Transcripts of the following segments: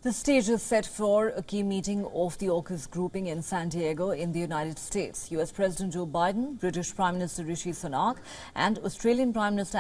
The stage is set for a key meeting of the Aukus grouping in San Diego in the United States. US President Joe Biden, British Prime Minister Rishi Sunak and Australian Prime Minister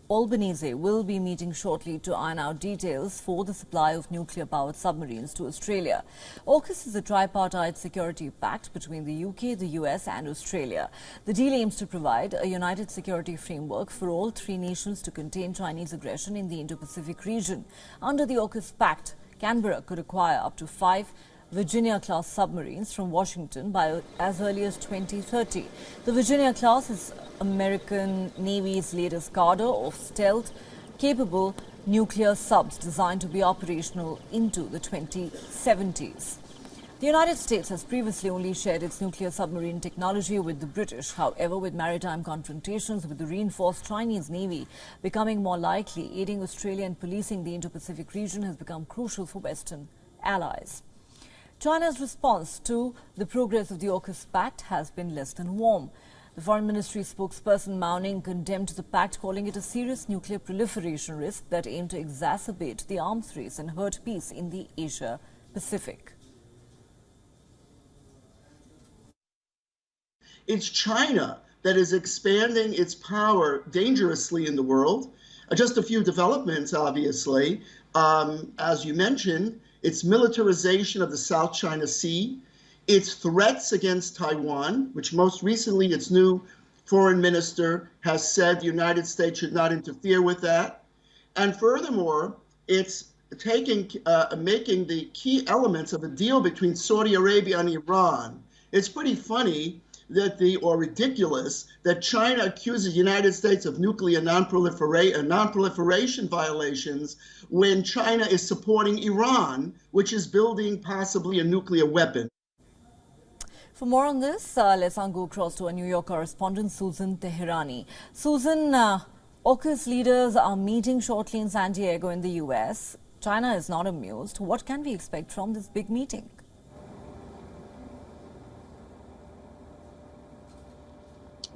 Albanese will be meeting shortly to iron out details for the supply of nuclear-powered submarines to Australia. Aukus is a tripartite security pact between the UK, the US and Australia. The deal aims to provide a united security framework for all three nations to contain Chinese aggression in the Indo-Pacific region. Under the Aukus pact, Canberra could acquire up to 5 Virginia-class submarines from Washington by as early as 2030. The Virginia-class is American Navy's latest cadre of stealth-capable nuclear subs designed to be operational into the 2070s. The United States has previously only shared its nuclear submarine technology with the British. However, with maritime confrontations with the reinforced Chinese Navy becoming more likely, aiding Australia in policing the Indo-Pacific region has become crucial for Western allies. China's response to the progress of the Aukus Pact has been less than warm. The Foreign Ministry spokesperson Mao Ning condemned the pact, calling it a serious nuclear proliferation risk that aimed to exacerbate the arms race and hurt peace in the Asia-Pacific. It's China that is expanding its power dangerously in the world. Just a few developments, obviously. As you mentioned, its militarization of the South China Sea, its threats against Taiwan, which most recently its new foreign minister has said the United States should not interfere with that. And furthermore, it's making the key elements of a deal between Saudi Arabia and Iran. It's pretty funny or ridiculous that China accuses the United States of nuclear non-proliferation violations when China is supporting Iran, which is building possibly a nuclear weapon. For more on this, let's now go across to our New York correspondent, Susan Teherani. Susan, AUKUS leaders are meeting shortly in San Diego in the US. China is not amused. What can we expect from this big meeting?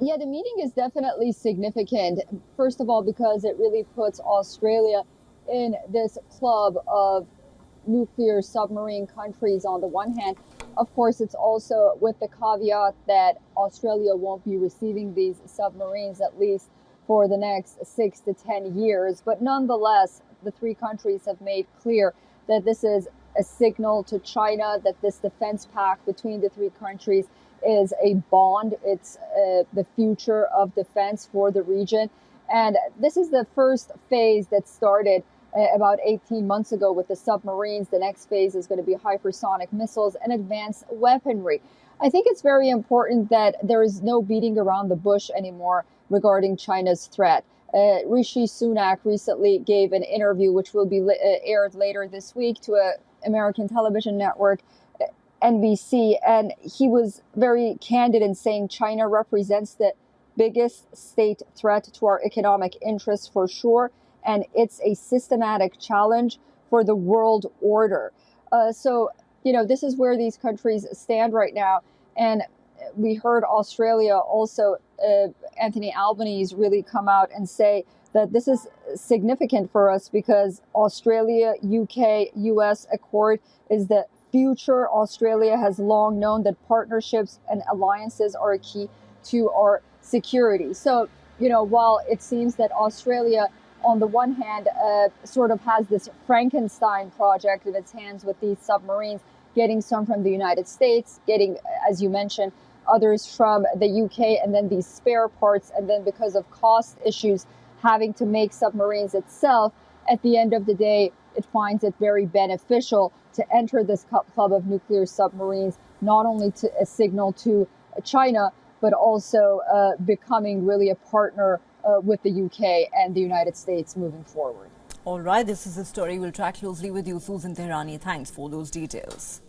Yeah, the meeting is definitely significant. First of all, because it really puts Australia in this club of nuclear submarine countries on the one hand. Of course, it's also with the caveat that Australia won't be receiving these submarines at least for the next 6 to 10 years. But nonetheless, the three countries have made clear that this is a signal to China that this defense pact between the three countries is a bond. It's the future of defense for the region. And this is the first phase that started about 18 months ago with the submarines. The next phase is going to be hypersonic missiles and advanced weaponry. I think it's very important that there is no beating around the bush anymore regarding China's threat. Rishi Sunak recently gave an interview, which will be aired later this week, to an American television network, NBC, and he was very candid in saying China represents the biggest state threat to our economic interests for sure, and it's a systematic challenge for the world order. So, this is where these countries stand right now. And we heard Australia also, Anthony Albanese, really come out and say that this is significant for us because Australia, UK, US accord is the future. Australia has long known that partnerships and alliances are a key to our security. So, while it seems that Australia, on the one hand, sort of has this Frankenstein project in its hands with these submarines, getting some from the United States, getting, as you mentioned, others from the UK, and then these spare parts, and then because of cost issues, having to make submarines itself, at the end of the day, it finds it very beneficial to enter this club of nuclear submarines, not only to a signal to China, but also becoming really a partner with the UK and the United States moving forward. All right, this is a story we'll track closely with you, Susan Teherani. Thanks for those details.